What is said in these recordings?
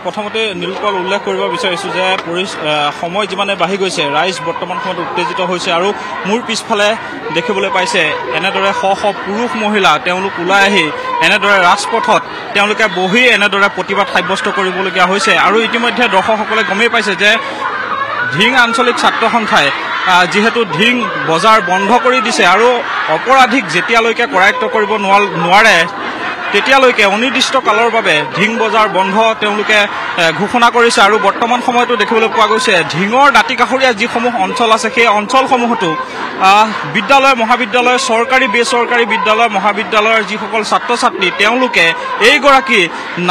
প্ৰথমতে নীলকল উল্লেখ কৰিব বিচাৰিছোঁ যে সময় যিমানে বাঢ়ি গৈছে ৰাইজ বৰ্তমান সময়ত উত্তেজিত হৈছে আৰু মোৰ পিছফালে দেখিবলৈ পাইছে এনেদৰে শ শ পুৰুষ মহিলা তেওঁলোক ওলাই আহি এনেদৰে ৰাজপথত তেওঁলোকে বহি এনেদৰে প্ৰতিবাদ সাব্যস্ত কৰিবলগীয়া হৈছে আৰু ইতিমধ্যে দৰ্শকসকলে গমেই পাইছে যে ধিং আঞ্চলিক ছাত্ৰ সন্থাই যিহেতু ধিং বজাৰ বন্ধ কৰি দিছে আৰু অপৰাধীক যেতিয়ালৈকে কৰায়ত্ব কৰিব নোৱাৰে তেতিয়ালৈকে অনিৰ্দিষ্ট কালৰ বাবে ধিং বজাৰ বন্ধ তেওঁলোকে ঘোষণা কৰিছে আৰু বৰ্তমান সময়তো দেখিবলৈ পোৱা গৈছে ধিঙৰ দাঁতিকাষৰীয়া যিসমূহ অঞ্চল আছে সেই অঞ্চলসমূহতো বিদ্যালয় মহাবিদ্যালয় চৰকাৰী বেচৰকাৰী বিদ্যালয় মহাবিদ্যালয়ৰ যিসকল ছাত্ৰ ছাত্ৰী তেওঁলোকে এইগৰাকী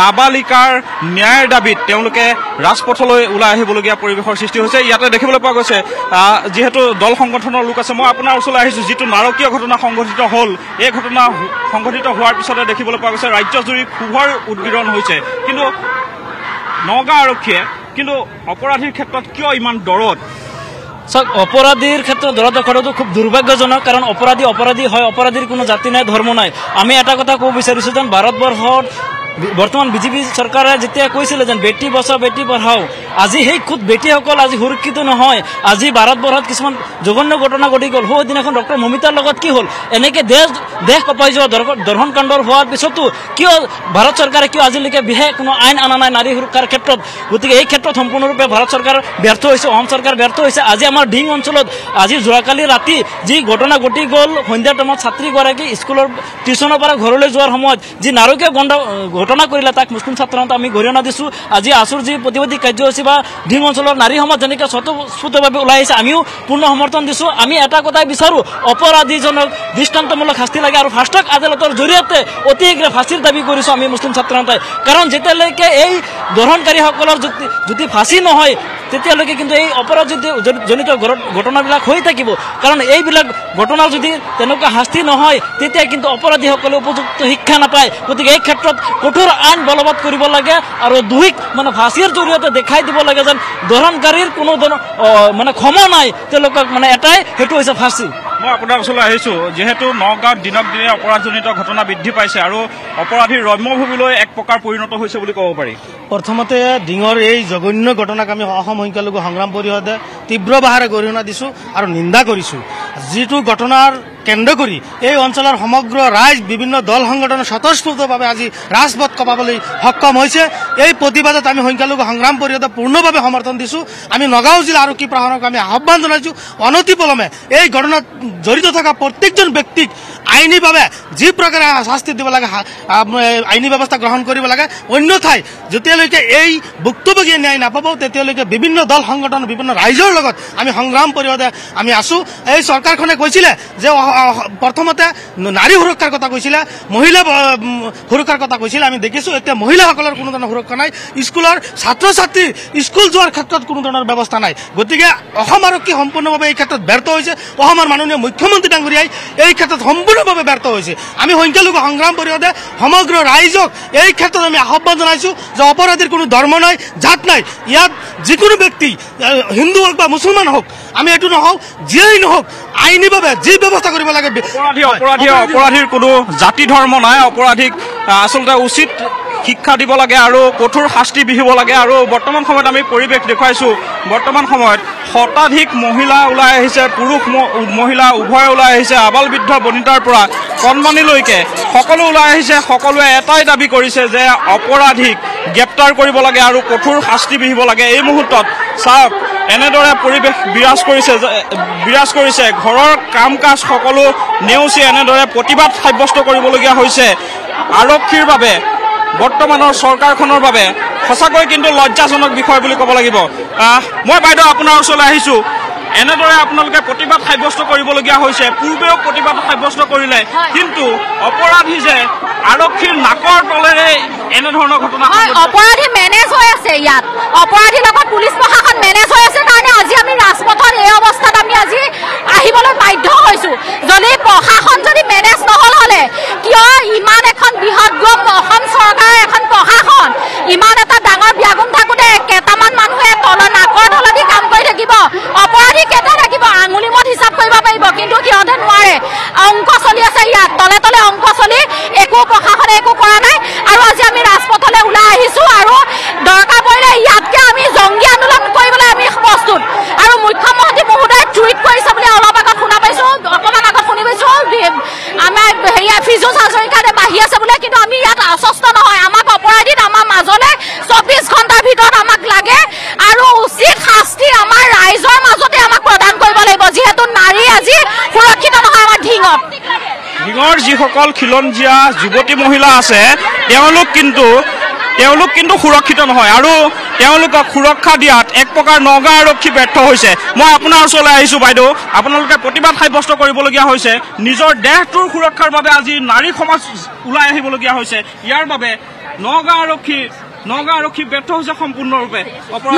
নাবালিকাৰ ন্যায়ৰ দাবীত তেওঁলোকে ৰাজপথলৈ ওলাই আহিবলগীয়া পৰিৱেশৰ সৃষ্টি হৈছে। ইয়াতে দেখিবলৈ পোৱা গৈছে যিহেতু দল সংগঠনৰ লোক আছে মই আপোনাৰ ওচৰলৈ আহিছোঁ যিটো নাৰকীয় ঘটনা সংঘটিত হ'ল এই ঘটনা সংঘটিত হোৱাৰ পিছতে দেখিবলৈ পোৱা গৈছে ৰাজ্যজুৰি ক্ষোভৰ উদ্গীৰণ হৈছে কিন্তু নগাঁও আৰক্ষীয়ে কিন্তু অপৰাধীৰ ক্ষেত্ৰত কিয় ইমান দৰত চাওক অপরাধীর ক্ষেত্রে ধরা দেখাটো খুব দুর্ভাগ্যজনক কারণ অপরাধী হয় অপরাধীর কোনো জাতি নাই ধর্ম নাই আমি এটা কথা কব বিচাৰিছো যেন ভাৰতবৰ্ষত বৰ্তমান বিজেপি চৰকাৰে যেতিয়া কৈছিলে যেন বেটি বচাও বেটি পঢ়াও আজি সেই খুদ বেটিসকল আজি সুৰক্ষিত নহয় আজি ভাৰতবৰ্ষত কিছুমান জঘন্য ঘটনা ঘটি গ'ল সেইদিনাখন ডক্টৰ মমিতাৰ লগত কি হ'ল এনেকে দেশ কপাই যোৱা দৰ্শন কাণ্ডৰ হোৱাৰ পিছতো কিয় ভাৰত চৰকাৰে কিয় আজিলৈকে বিশেষ কোনো আইন অনা নাই নাৰী সুৰক্ষাৰ ক্ষেত্ৰত গতিকে এই ক্ষেত্ৰত সম্পূৰ্ণৰূপে ভাৰত চৰকাৰ ব্যৰ্থ হৈছে অসম চৰকাৰ ব্যৰ্থ হৈছে আজি আমাৰ ধিং অঞ্চলত আজি যোৱাকালি ৰাতি যি ঘটনা ঘটি গ'ল সন্ধিয়া টাইমত ছাত্ৰীগৰাকী স্কুলৰ টিউচনৰ পৰা ঘৰলৈ যোৱাৰ সময়ত যি নাৰকীয় ঘটনা কৰিলে তাক মুছলিম ছাত্ৰ সন্থা আমি গৰিহণা দিছোঁ আজি আছুৰ যি প্ৰতিবাদী কাৰ্যসূচী বা ধিং অঞ্চলৰ নাৰী সমাজ যেনেকৈ স্বতঃস্ফূৰ্তভাৱে ওলাই আহিছে আমিও পূৰ্ণ সমৰ্থন দিছোঁ আমি এটা কথাই বিচাৰোঁ অপৰাধীজনক দৃষ্টান্তমূলক শাস্তি লাগে আৰু ফাষ্টক আদালতৰ জৰিয়তে অতি শীঘ্ৰে ফাঁচীৰ দাবী কৰিছোঁ আমি মুছলিম ছাত্ৰ সন্থাই কাৰণ যেতিয়ালৈকে এই দৰ্শনকাৰীসকলৰ যদি ফাঁচী নহয় তেতিয়ালৈকে কিন্তু এই অপৰাধ জনিত ঘটনাবিলাক হৈ থাকিব কাৰণ এইবিলাক ঘটনাৰ যদি তেনেকুৱা শাস্তি নহয় তেতিয়া কিন্তু অপৰাধীসকলে উপযুক্ত শিক্ষা নাপায় গতিকে এই ক্ষেত্ৰত কঠোৰ আইন বলবৎ কৰিব লাগে আৰু দুহিক মানে ফাঁচীৰ জৰিয়তে দেখাই দিব লাগে যেন দৰ্শনকাৰীৰ কোনো মানে ক্ষমা নাই তেওঁলোকক মানে এটাই সেইটো হৈছে ফাঁচী। মই আপোনাৰ ওচৰলৈ আহিছোঁ যিহেতু নগাঁৱত দিনক দিনে অপৰাধজনিত ঘটনা বৃদ্ধি পাইছে আৰু অপৰাধীৰ ৰম্যভূমিলৈ এক প্ৰকাৰ পৰিণত হৈছে বুলি ক'ব পাৰি। প্ৰথমতে ডিঙৰ এই জঘন্য ঘটনাক আমি অসম সংখ্যালঘু সংগ্ৰাম পৰিষদে তীব্ৰ ভাষাৰে গৰিহণা দিছোঁ আৰু নিন্দা কৰিছোঁ যিটো ঘটনাৰ কেন্দ্ৰ কৰি এই অঞ্চলৰ সমগ্ৰ ৰাইজ বিভিন্ন দল সংগঠনে স্বতঃস্ফূৰ্তভাৱে আজি ৰাজপথ কপাবলৈ সক্ষম হৈছে এই প্ৰতিবাদত আমি সংখ্যালঘু সংগ্ৰাম পৰিষদে পূৰ্ণভাৱে সমৰ্থন দিছোঁ আমি নগাঁও জিলা আৰক্ষী প্ৰশাসনক আমি আহ্বান জনাইছোঁ অনতিপলমে এই ঘটনাত জড়িত থকা প্ৰত্যেকজন ব্যক্তিক আইনীভাৱে যি প্ৰকাৰে শাস্তি দিব লাগে আইনী ব্যৱস্থা গ্ৰহণ কৰিব লাগে অন্যথাই যেতিয়ালৈকে এই ভুক্তভোগীয়ে ন্যায় নাপাব তেতিয়ালৈকে বিভিন্ন দল সংগঠন বিভিন্ন ৰাইজৰ লগত আমি সংগ্ৰাম পৰিষদে আমি আছোঁ। এই চৰকাৰখনে কৈছিলে যে প্ৰথমতে নাৰী সুৰক্ষাৰ কথা কৈছিলে মহিলা সুৰক্ষাৰ কথা কৈছিলে আমি দেখিছোঁ এতিয়া মহিলাসকলৰ কোনো ধৰণৰ সুৰক্ষা নাই স্কুলৰ ছাত্ৰ ছাত্ৰী স্কুল যোৱাৰ ক্ষেত্ৰত কোনো ধৰণৰ ব্যৱস্থা নাই গতিকে অসম আৰক্ষী সম্পূৰ্ণভাৱে এই ক্ষেত্ৰত ব্যৰ্থ হৈছে অসমৰ মাননীয় মুখ্যমন্ত্ৰী ডাঙৰীয়াই এই ক্ষেত্ৰত সম্পূৰ্ণভাৱে ব্যৰ্থ হৈছে আমি সংখ্যালঘু সংগ্ৰাম পৰিষদে সমগ্ৰ ৰাইজক এই ক্ষেত্ৰত আমি আহ্বান জনাইছোঁ যে অপৰাধীৰ কোনো ধৰ্ম নাই জাত নাই ইয়াত যিকোনো ব্যক্তি হিন্দু হওক বা মুছলমান হওক আমি এইটো নহওক যিয়েই নহওক আইনীভাৱে যি ব্যৱস্থা কৰিব লাগে অপৰাধীৰ কোনো জাতি ধৰ্ম নাই অপৰাধীক আচলতে উচিত শিক্ষা দিব লাগে আৰু কঠোৰ শাস্তি বিহিব লাগে আৰু বৰ্তমান সময়ত আমি পৰিৱেশ দেখুৱাইছোঁ বৰ্তমান সময়ত শতাধিক মহিলা ওলাই আহিছে পুৰুষ মহিলা উভয় ওলাই আহিছে আবাল বৃদ্ধ বনিতাৰ পৰা কণমানিলৈকে সকলো ওলাই আহিছে সকলোৱে এটাই দাবী কৰিছে যে অপৰাধীক গ্ৰেপ্তাৰ কৰিব লাগে আৰু কঠোৰ শাস্তি বিহিব লাগে। এই মুহূৰ্তত চাওক এনেদৰে পৰিৱেশ বিৰাজ কৰিছে ঘৰৰ কাম কাজ সকলো নেওচি এনেদৰে প্ৰতিবাদ সাব্যস্ত কৰিবলগীয়া হৈছে আৰক্ষীৰ বাবে বৰ্তমানৰ চৰকাৰখনৰ বাবে সঁচাকৈ কিন্তু লজ্জাজনক বিষয় বুলি ক'ব লাগিব। মই বাইদেউ আপোনাৰ ওচৰলৈ আহিছোঁ এনেদৰে আপোনালোকে প্ৰতিবাদ সাব্যস্ত কৰিবলগীয়া হৈছে পূৰ্বেও প্ৰতিবাদ সাব্যস্ত কৰিলে কিন্তু অপৰাধী যে আৰক্ষীৰ নাকৰ তলেৰে এনেধৰণৰ ঘটনা অপৰাধী মেনেজ হৈ আছে ইয়াত অপৰাধীৰ লগত পুলিচ প্ৰশাসন মেনেজ হৈ আছে কাৰণে আজি আমি ৰাজপথত এই অৱস্থাত আমি আজি আহিবলৈ বাধ্য হৈছোঁ যদি প্ৰশাসন যদি মেনেজ নহ'ল হ'লে কিয় ইমান এখন বৃহৎ অসম চৰকাৰৰ এখন প্ৰশাসন ইমান এটা ডাঙৰ ব্যাগুণ থাকোঁতে কেইটামান মানুহে নাকৰ তলেদি কাম কৰি থাকিব অপৰাধী কেইটা থাকিব আঙুলি মত হিচাপ কৰিব পাৰিব কিন্তু সিহঁতে নোৱাৰে অংক চলি আছে ইয়াত তলে তলে অংক চলি একো প্ৰশাসনে একো কৰা নাই আৰু আজি আমি ৰাজপথলৈ ওলাই আহিছোঁ আৰু দৰকাৰ ডিঙৰ যিসকল খিলঞ্জীয়া যুৱতী মহিলা আছে তেওঁলোক কিন্তু সুৰক্ষিত নহয় আৰু তেওঁলোকক সুৰক্ষা দিয়াত এক প্ৰকাৰ নগাঁও আৰক্ষী ব্যৰ্থ হৈছে। মই আপোনাৰ ওচৰলৈ আহিছোঁ বাইদেউ, আপোনালোকে প্ৰতিবাদ সাব্যস্ত কৰিবলগীয়া হৈছে নিজৰ দেহটোৰ সুৰক্ষাৰ বাবে। আজি নাৰী সমাজ ওলাই আহিবলগীয়া হৈছে। ইয়াৰ বাবে নগাঁও আৰক্ষী ব্যৰ্থ হৈছে সম্পূৰ্ণৰূপে।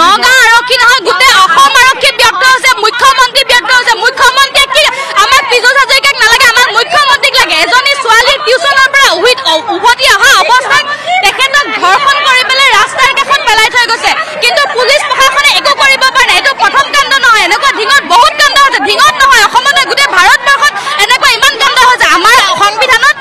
নগাঁও আৰক্ষী নহয়, গোটেই অসম আৰক্ষী ব্যৰ্থ হৈছে, মুখ্যমন্ত্ৰী ব্যৰ্থ হৈছে। মুখ্যমন্ত্ৰীয়ে কি আমাক পীযুষ হাজৰিকাক নালাগে, আমাক মুখ্যমন্ত্ৰীক লাগে। এজনী ছোৱালীৰ টিউচনৰ পৰা উভতি অহা অৱস্থাত তেখেতক ধৰ্ষণ কৰি পেলাই ৰাস্তাৰ কাষত পেলাই থৈ গৈছে, কিন্তু পুলিচ প্ৰশাসনে একো কৰিব পৰা নাই। এইটো প্ৰথম কাণ্ড নহয়, এনেকুৱা ধিঙত বহুত কাণ্ড হৈছে। ধিঙত নহয়, অসমত গোটেই ভাৰতবৰ্ষত এনেকুৱা ইমান কাণ্ড হৈছে। আমাৰ সংবিধানত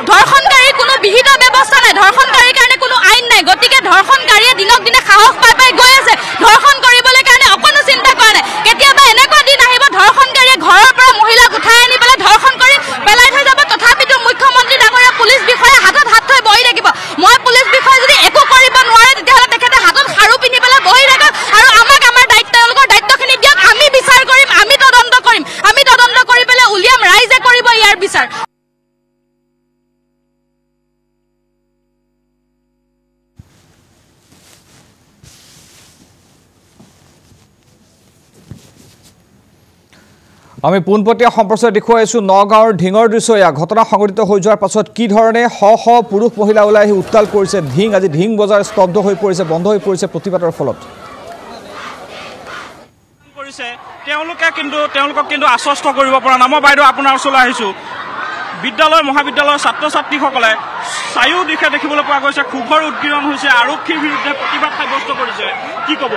ধৰ্ষণকাৰীৰ কোনো বিহিত ব্যৱস্থা নাই, ধৰ্ষণকাৰীৰ কাৰণে কোনো আইন নাই। গতিকে ধৰ্ষণকাৰীয়ে দিনক দিনে সাহস পাই গৈ আছে, ধৰ্ষণ কৰিবলৈ কাৰণে অকণো চিন্তা কৰা নাই। কেতিয়াবা এনেকুৱা দিন আহিব ধৰ্ষণকাৰীয়ে ঘৰৰ পৰা মহিলাক উঠাই আনি পেলাই ধৰ্ষণ কৰি পেলাই থৈ যাব। তথাপিতো মুখ্যমন্ত্ৰী ডাঙৰীয়া পুলিচ বিষয়া হাতত হাত থৈ বহি থাকিব। মই পুলিচ বিষয়া যদি একো কৰিব নোৱাৰে তেতিয়াহ'লে তেখেতে হাতত খাৰু পিন্ধি পেলাই বহি থাকক আৰু আমাক আমাৰ তেওঁলোকৰ দায়িত্বখিনি দিয়ক। আমি বিচাৰ কৰিম, আমি তদন্ত কৰিম, আমি তদন্ত কৰি পেলাই উলিয়াম, ৰাইজে কৰিব ইয়াৰ বিচাৰ। আমি পোনপটীয়া সম্প্ৰচাৰ দেখুৱাইছোঁ নগাঁৱৰ ঢিঙৰ দৃশ্য। ঘটনা সংঘটিত হৈ যোৱাৰ পাছত কি ধৰণে শ পুৰুষ মহিলা ওলাই আহি উত্তাল কৰিছে ঢিং। আজি ঢিং বজাৰ স্তব্ধ হৈ পৰিছে, বন্ধ হৈ পৰিছে প্ৰতিবাদৰ ফলত। তেওঁলোকক কিন্তু আশ্বস্ত কৰিব পৰা নাই। মই বাইদেউ আপোনাৰ ওচৰলৈ আহিছোঁ। বিদ্যালয় মহাবিদ্যালয়ৰ ছাত্ৰ ছাত্ৰীসকলে চাৰিওদিশে দেখিবলৈ পোৱা গৈছে ক্ষোভৰ উদ্গীৰণ হৈছে, আৰক্ষীৰ বিৰুদ্ধে প্ৰতিবাদ সাব্যস্ত কৰিছে। কি ক'ব?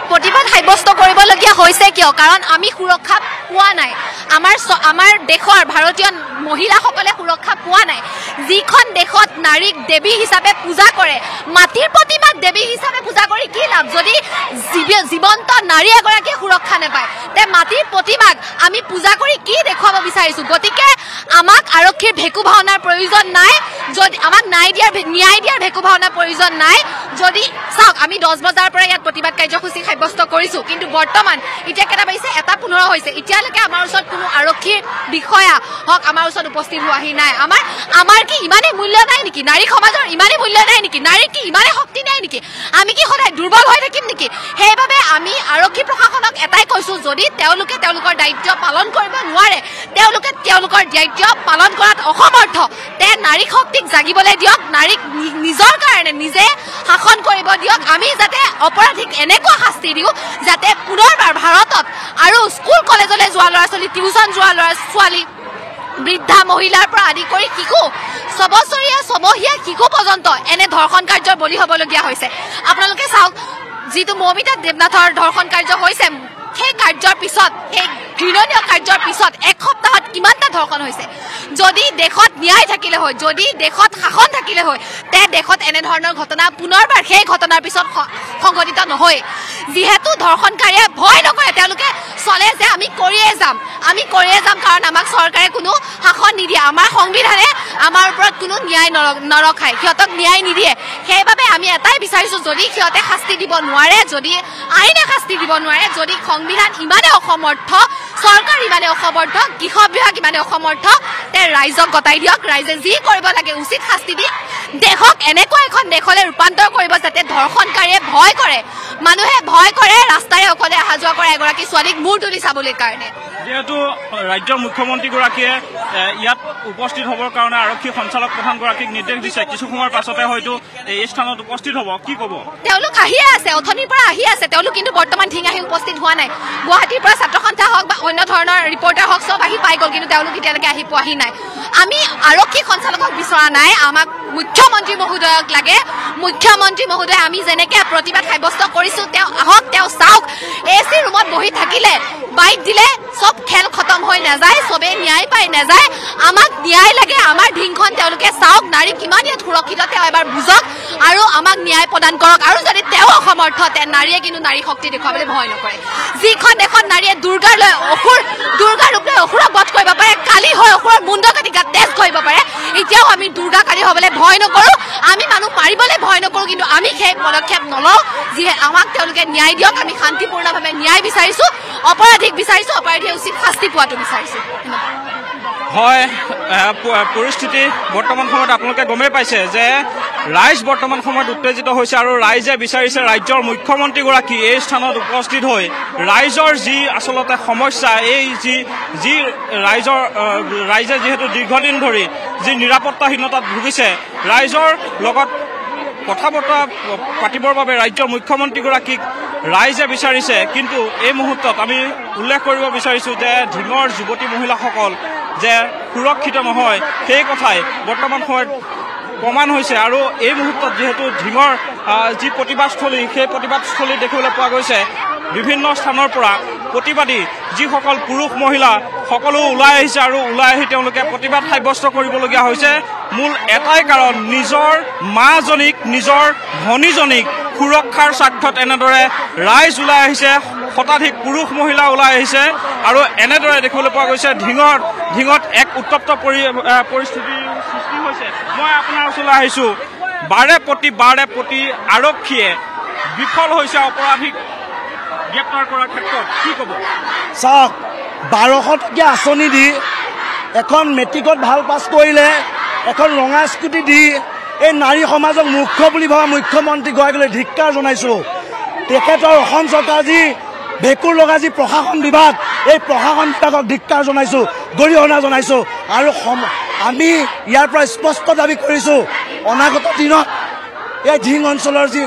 প্ৰতিবাদ সাব্যস্ত কৰিবলগীয়া হৈছে কিয়? কাৰণ আমি সুৰক্ষা পোৱা নাই। আমাৰ দেশৰ ভাৰতীয় মহিলাসকলে সুৰক্ষা পোৱা নাই। যিখন দেশত নাৰীক দেৱী হিচাপে পূজা কৰে, মাটিৰ প্ৰতিমাক দেৱী হিচাপে পূজা কৰি কি লাভ যদি জীৱন্ত নাৰী এগৰাকীয়ে সুৰক্ষা নাপায়? তে মাটিৰ প্ৰতিমাক আমি পূজা কৰি কি দেখুৱাব বিচাৰিছোঁ? গতিকে আমাক আৰক্ষীৰ ভেকু ভাওনাৰ প্ৰয়োজন নাই, যদি আমাক ন্যায় দিয়াৰ ভেকু ভাওনাৰ প্ৰয়োজন নাই। যদি চাওক, আমি 10 বজাৰ পৰা ইয়াত প্ৰতিবাদ কাৰ্যসূচী সাব্যস্ত কৰিছোঁ, কিন্তু বৰ্তমান এতিয়া কেইটা বাজিছে? 1:15 হৈছে। এতিয়ালৈকে আমাৰ ওচৰত কোনো আৰক্ষীৰ বিষয়া হওক আমাৰ ওচৰত উপস্থিত হোৱাহি নাই। আমাৰ কি ইমানেই মূল্য নাই নেকি? নাৰী সমাজৰ ইমানেই মূল্য নাই নেকি? নাৰীৰ কি ইমানেই শক্তি নাই নেকি? আমি কি সদায় দুৰ্বল হৈ থাকিম নেকি? সেইবাবে আমি আৰক্ষী প্ৰশাসনক এটাই কৈছোঁ, যদি তেওঁলোকে তেওঁলোকৰ দায়িত্ব পালন কৰিব নোৱাৰে, তেওঁলোকে তেওঁলোকৰ দায়িত্ব পালন কৰাত অসমৰ্থ, তে নাৰী শক্তিক জাগিবলৈ দিয়ক, নাৰীক নিজৰ কাৰণে নিজে শাসন কৰিব দিয়ক। আমি যাতে অপৰাধীক এনেকুৱা শাস্তি দিওঁ যাতে পুনৰবাৰ ভাৰতত আৰু স্কুল কলেজলৈ যোৱা ল'ৰা ছোৱালী, টিউচন যোৱা ল'ৰা ছোৱালী, বৃদ্ধা মহিলাৰ পৰা আদি কৰি শিশু, ছবছৰীয়া ছমহীয়া শিশু পৰ্যন্ত এনে ধৰ্ষণ কাৰ্যৰ বলি হ'বলগীয়া হৈছে। আপোনালোকে চাওক, যিটো মৌমিতা দেৱনাথৰ ধৰ্ষণ কাৰ্য হৈছে, সেই কাৰ্যৰ পিছত, সেই ঘৃণনীয় কাৰ্যৰ পিছত 1 সপ্তাহত কিমানটা ধৰ্ষণ হৈছে? যদি দেশত ন্যায় থাকিলে হয়, যদি দেশত শাসন থাকিলে হয়, তে দেশত এনেধৰণৰ ঘটনা পুনৰবাৰ সেই ঘটনাৰ পিছত সংঘটিত নহয়। যিহেতু ধৰ্ষণকাৰীয়ে ভয় নকৰে, তেওঁলোকে চলে যে আমি কৰিয়ে যাম, কাৰণ আমাক চৰকাৰে কোনো শাসন নিদিয়ে, আমাৰ সংবিধানে আমাৰ ওপৰত কোনো ন্যায় নৰখায়, সিহঁতক ন্যায় নিদিয়ে। সেইবাবে আমি এটাই বিচাৰিছোঁ, যদি সিহঁতে শাস্তি দিব নোৱাৰে, যদি আইনে শাস্তি দিব নোৱাৰে, যদি সংবিধান ইমানে অসমৰ্থ, চৰকাৰ ইমানে অসমৰ্থ, গৃহ বিভাগ ইমানে অসমৰ্থ, তে ৰাইজক গতাই দিয়ক। ৰাইজে যি কৰিব লাগে উচিত শাস্তি দি দেশক এনেকুৱা এখন দেশলৈ ৰূপান্তৰ কৰিব যাতে ধৰ্ষণকাৰীয়ে ভয় কৰে, মানুহে ভয় কৰে ৰাস্তাৰে অকলে অহা যোৱা কৰে এগৰাকী ছোৱালীক মূৰ তুলি চাবলৈ কাৰণে। যেহেতু ৰাজ্যৰ মুখ্যমন্ত্ৰীগৰাকীয়ে ইয়াত উপস্থিত হ'বৰ কাৰণে আৰক্ষী সঞ্চালক প্ৰধানগৰাকীক নিৰ্দেশ দিছে, কিছু সময়ৰ পাছতে হয়তো এই স্থানত উপস্থিত হ'ব। কি ক'ব? তেওঁলোক আহিয়ে আছে, অথনিৰ পৰা আহি আছে, তেওঁলোক কিন্তু বৰ্তমান ঢিং আহি উপস্থিত হোৱা নাই। গুৱাহাটীৰ পৰা ছাত্ৰ সন্থা হওক বা অন্য ধৰণৰ ৰিপৰ্টাৰ হওক চব আহি পাই গ'ল, কিন্তু তেওঁলোক এতিয়ালৈকে আহি পোৱাহি নাই। আমি আৰক্ষী সঞ্চালকক বিচৰা নাই, আমাক মুখ্যমন্ত্ৰী মহোদয়ক লাগে। মুখ্যমন্ত্ৰী মহোদয়, আমি যেনেকৈ প্ৰতিবাদ সাব্যস্ত কৰিছোঁ, তেওঁ আহক, তেওঁ চাওক। AC ৰুমত বহি থাকিলে, বাইট দিলে চব খেল খতম হৈ নাযায়, চবেই ন্যায় পাই নাযায়। আমাক ন্যায় লাগে, আমাৰ ঢিংখন তেওঁলোকে চাওক, নাৰী কিমান ইয়াত সুৰক্ষিত তেওঁ এবাৰ বুজক আৰু আমাক ন্যায় প্ৰদান কৰক। আৰু যদি তেওঁ অসমৰ্থ, তে নাৰীয়ে কিন্তু নাৰী শক্তি দেখুৱাবলৈ ভয় নকৰে। যিখন দেশত নাৰীয়ে দুৰ্গাৰ ৰূপ লৈ অসুৰক বধ কৰিব পাৰে, কালি হৈ অসুৰৰ মুণ্ড কাটি গাত তেজ কৰিব পাৰে, এতিয়াও আমি দুৰ্গা কালি হ'বলৈ ভয় নকৰোঁ, আমি মানুহ মাৰিবলৈ ভয় নকৰোঁ, কিন্তু আমি সেই পদক্ষেপ নলওঁ। যিহে আমাক তেওঁলোকে ন্যায় দিয়ক, আমি শান্তিপূৰ্ণভাৱে ন্যায় বিচাৰিছোঁ, অপৰাধীক বিচাৰিছোঁ, অপৰাধীয়ে উচিত শাস্তি পোৱাটো বিচাৰিছোঁ। হয় পৰিস্থিতি বৰ্তমান সময়ত আপোনালোকে গমেই পাইছে যে ৰাইজ বৰ্তমান সময়ত উত্তেজিত হৈছে আৰু ৰাইজে বিচাৰিছে ৰাজ্যৰ মুখ্যমন্ত্ৰীগৰাকী এই স্থানত উপস্থিত হৈ ৰাইজৰ যি আচলতে সমস্যা এই যি ৰাইজে যিহেতু দীৰ্ঘদিন ধৰি যি নিৰাপত্তাহীনতাত ভুগিছে ৰাইজৰ লগত কথা বতৰা পাতিবৰ বাবে ৰাজ্যৰ মুখ্যমন্ত্ৰীগৰাকীক ৰাইজে বিচাৰিছে। কিন্তু এই মুহূৰ্তত আমি উল্লেখ কৰিব বিচাৰিছোঁ যে ঢিঙৰ যুৱতী মহিলাসকল যে সুৰক্ষিত নহয় সেই কথাই বৰ্তমান সময়ত প্ৰমাণ হৈছে। আৰু এই মুহূৰ্তত যিহেতু ঢিঙৰ যি প্ৰতিবাদস্থলী সেই প্ৰতিবাদস্থলী দেখিবলৈ পোৱা গৈছে বিভিন্ন স্থানৰ পৰা প্ৰতিবাদী যিসকল পুৰুষ মহিলা সকলো ওলাই আহিছে আৰু ওলাই আহি তেওঁলোকে প্ৰতিবাদ সাব্যস্ত কৰিবলগীয়া হৈছে। মূল এটাই কাৰণ নিজৰ মাজনীক নিজৰ ভনীজনীক সুৰক্ষাৰ স্বাৰ্থত এনেদৰে ৰাইজ ওলাই আহিছে, শতাধিক পুৰুষ মহিলা ওলাই আহিছে আৰু এনেদৰে দেখিবলৈ পোৱা গৈছে ঢিঙত এক উত্তপ্ত পৰিস্থিতিৰ সৃষ্টি হৈছে। মই আপোনাৰ ওচৰলৈ আহিছোঁ, বাৰে প্ৰতি আৰক্ষীয়ে বিফল হৈছে অপৰাধীক গ্ৰেপ্তাৰ কৰাৰ ক্ষেত্ৰত, কি ক'ব? চাওক, 1200 টকীয়া আঁচনি দি এখন মেট্ৰিকত ভাল পাছ কৰিলে এখন ৰঙা স্কুটি দি এই নাৰী সমাজক মূৰ্খ বুলি ভবা মুখ্যমন্ত্ৰীগৰাকীলৈ ধিক্কাৰ জনাইছোঁ। তেখেতৰ অসম চৰকাৰ যি ভেঁকুৰ লগা যি প্ৰশাসন বিভাগ এই প্ৰশাসন বিভাগক ধিক্কাৰ জনাইছোঁ, গৰিহণা জনাইছোঁ। আৰু আমি ইয়াৰ পৰা স্পষ্ট দাবী কৰিছোঁ অনাগত দিনত এই ঢিং অঞ্চলৰ যি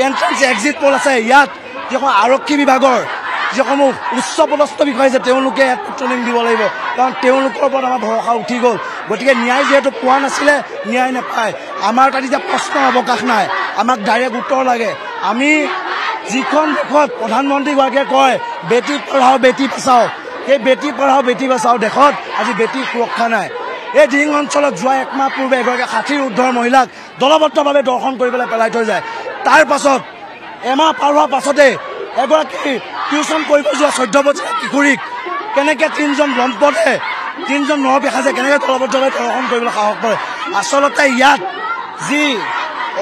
এণ্ট্ৰেঞ্চ এক্সিট পল আছে ইয়াত যিসমূহ আৰক্ষী বিভাগৰ যিসমূহ উচ্চ পদস্থ বিষয় আছে তেওঁলোকে ইয়াত ট্ৰেইনিং দিব লাগিব, কাৰণ তেওঁলোকৰ ওপৰত আমাৰ ভৰসা উঠি গ'ল। গতিকে ন্যায় যিহেতু পোৱা নাছিলে ন্যায় নাপায়। আমাৰ তাত এতিয়া প্ৰশ্নৰ অৱকাশ নাই, আমাক ডাইৰেক্ট উত্তৰ লাগে। আমি যিখন দেশত প্ৰধানমন্ত্ৰীগৰাকীয়ে কয় বেটী পঢ়াও বেটী বচাও, সেই বেটী পঢ়াও বেটী বচাও দেশত আজি বেটীৰ সুৰক্ষা নাই। এই ঢিং অঞ্চলত যোৱা একমাহ পূৰ্বে এগৰাকী 60ৰ ঊৰ্ধৰ মহিলাক দলবদ্ধভাৱে দৰ্শন কৰিবলৈ পেলাই থৈ যায়। তাৰ পাছত এমাহ পাৰ হোৱাৰ পাছতে এগৰাকী টিউচন কৰিব যোৱা 14 বছৰীয়া কিশোৰীক কেনেকৈ 3জন লম্পটে 3জন নৰপিশাচে কেনেকৈ দলবদ্ধভাৱে দৰ্শন কৰিবলৈ সাহস কৰে। আচলতে ইয়াত যি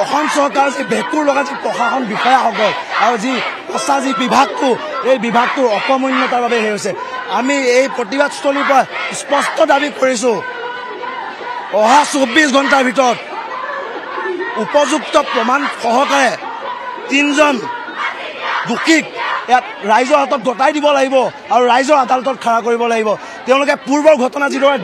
অসম চৰকাৰ যি ভেঁকুৰ লগা যি প্ৰশাসন বিষয়াসকল আৰু যি প্ৰচা যি বিভাগটো এই বিভাগটোৰ অকৰ্মণ্যতাৰ বাবে হৈছে। আমি এই প্ৰতিবাদস্থলীৰ পৰা স্পষ্ট দাবী কৰিছোঁ অহা 24 ঘণ্টাৰ ভিতৰত উপযুক্ত প্ৰমাণ সহকাৰে 3জন দোষীক ইয়াত ৰাইজৰ হাতত গতাই দিব লাগিব আৰু ৰাইজৰ আদালতত খাৰা কৰিব লাগিব। তেওঁলোকে পূৰ্বৰ ঘটনা যিদৰে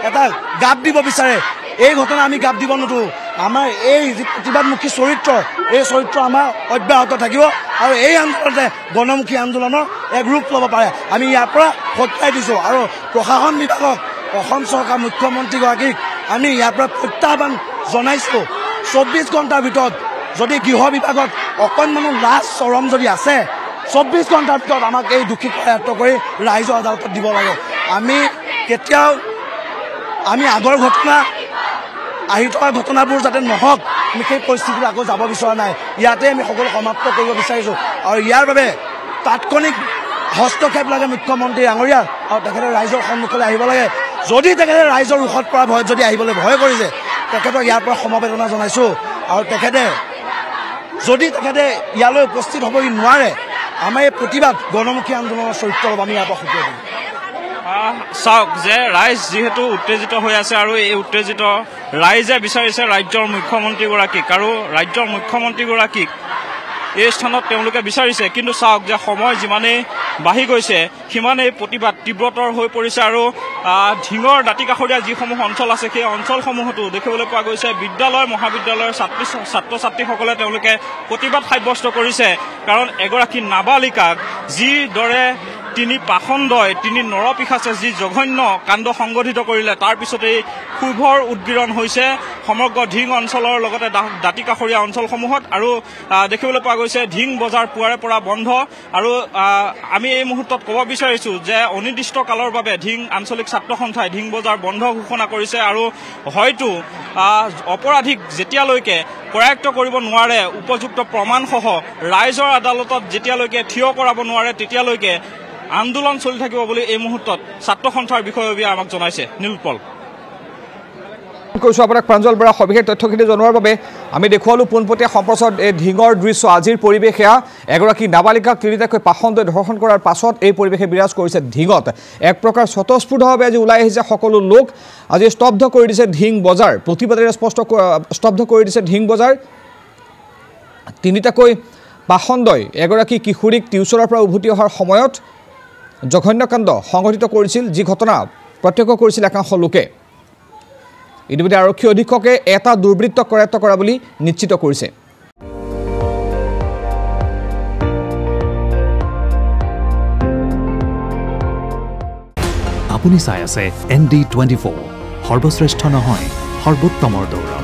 এটা গাপ দিব বিচাৰে এই ঘটনা আমি গাপ দিব নোতোঁ। আমাৰ এই যি প্ৰতিবাদমুখী চৰিত্ৰ এই চৰিত্ৰ আমাৰ অব্যাহত থাকিব আৰু এই আন্দোলনতে গণমুখী আন্দোলনৰ এক ৰূপ ল'ব পাৰে। আমি ইয়াৰ পৰা সত্যাই দিছোঁ আৰু প্ৰশাসন বিভাগক অসম চৰকাৰ মুখ্যমন্ত্ৰীগৰাকীক আমি ইয়াৰ পৰা প্ৰত্যাহ্বান জনাইছোঁ 24 ঘণ্টাৰ ভিতৰত যদি গৃহ বিভাগত অকণমানো লাজ চৰম যদি আছে 24 ঘণ্টাৰ ভিতৰত আমাক এই দোষীক আয়ত্ব কৰি ৰাইজৰ আদালতত দিব লাগে। আমি কেতিয়াও আগৰ ঘটনা আহি থকা ঘটনাবোৰ যাতে নহওক আমি সেই পৰিস্থিতিত আকৌ যাব বিচৰা নাই। ইয়াতে আমি সকলো সমাপ্ত কৰিব বিচাৰিছোঁ আৰু ইয়াৰ বাবে তাৎক্ষণিক হস্তক্ষেপ লাগে মুখ্যমন্ত্ৰী ডাঙৰীয়াৰ আৰু তেখেতে ৰাইজৰ সন্মুখলৈ আহিব লাগে। যদি তেখেতে ৰাইজৰ ৰোষত পৰা ভয়ত যদি আহিবলৈ ভয় কৰিছে তেখেতক ইয়াৰ পৰা সমবেদনা জনাইছোঁ আৰু তেখেতে ইয়ালৈ উপস্থিত হ'বহি নোৱাৰে আমাৰ এই প্ৰতিবাদ গণমুখী আন্দোলনৰ চৰিত্ৰ আমি ইয়াৰ পৰা সুকীয়াই দিম। চাওক যে ৰাইজ যিহেতু উত্তেজিত হৈ আছে আৰু এই উত্তেজিত ৰাইজে বিচাৰিছে ৰাজ্যৰ মুখ্যমন্ত্ৰীগৰাকীক আৰু ৰাজ্যৰ মুখ্যমন্ত্ৰীগৰাকীক এই স্থানত তেওঁলোকে বিচাৰিছে। কিন্তু চাওক যে সময় যিমানেই বাঢ়ি গৈছে সিমানেই প্ৰতিবাদ তীব্ৰতৰ হৈ পৰিছে আৰু ঢিঙৰ দাঁতিকাষৰীয়া যিসমূহ অঞ্চল আছে সেই অঞ্চলসমূহতো দেখিবলৈ পোৱা গৈছে বিদ্যালয় মহাবিদ্যালয়ৰ ছাত্ৰ ছাত্ৰীসকলে তেওঁলোকে প্ৰতিবাদ সাব্যস্ত কৰিছে। কাৰণ এগৰাকী নাবালিকাক যিদৰে তিনি পাখণ্ডই তিনি নৰপিশাচে যি জঘন্য কাণ্ড সংঘটিত কৰিলে তাৰ পিছতেই ক্ষোভৰ উদ্গীৰণ হৈছে সমগ্ৰ ঢিং অঞ্চলৰ লগতে দাঁতিকাষৰীয়া অঞ্চলসমূহত। আৰু দেখিবলৈ পোৱা গৈছে ঢিং বজাৰ পুৱাৰে পৰা বন্ধ আৰু আমি এই মুহূৰ্তত ক'ব বিচাৰিছোঁ যে অনিৰ্দিষ্ট কালৰ বাবে ঢিং আঞ্চলিক ছাত্ৰ সন্থাই ঢিং বজাৰ বন্ধ ঘোষণা কৰিছে আৰু হয়তো অপৰাধীক যেতিয়ালৈকে কৰায়ত্ব কৰিব নোৱাৰে উপযুক্ত প্ৰমাণসহ ৰাইজৰ আদালতত যেতিয়ালৈকে থিয় কৰাব নোৱাৰে তেতিয়ালৈকে আন্দোলন চলি থাকিব বুলি এই মুহূৰ্তত ছাত্ৰ সন্থাৰ বিষয়ববীয়া আমাক জনাইছে। নীলপল কৰিছোঁ আপোনাক প্ৰাঞ্জল বৰা সবিশেষ তথ্যখিনি জনোৱাৰ বাবে। আমি দেখুৱালোঁ পোনপটীয়া সম্প্ৰচাৰত এই ঢিঙৰ দৃশ্য। আজিৰ পৰিৱেশ এয়া এগৰাকী নাবালিকাক তিনিটাকৈ পাখণ্ডই ধৰ্ষণ কৰাৰ পাছত এই পৰিৱেশে বিৰাজ কৰিছে ঢিঙত। এক প্ৰকাৰ স্বতঃস্ফূৰ্তভাৱে আজি ওলাই আহিছে সকলো লোক। আজি স্তব্ধ কৰি দিছে ঢিং বজাৰ, প্ৰতিবাদেৰে স্তব্ধ কৰি দিছে ঢিং বজাৰ। তিনিটাকৈ পাখণ্ডই এগৰাকী কিশোৰীক টিউচনৰ পৰা উভতি অহাৰ সময়ত জঘন্যকাণ্ড সংঘটিত কৰিছিল, যি ঘটনা প্ৰত্যক্ষ কৰিছিল একাংশ লোকে। ইতিমধ্যে আৰক্ষী অধীক্ষকে এটা দুৰ্বৃত্তক কৰায়ত্ব কৰা বুলি নিশ্চিত কৰিছে। আপুনি চাই আছে ND24, সৰ্বশ্ৰেষ্ঠ নহয় সৰ্বোত্তমৰ দৌৰ।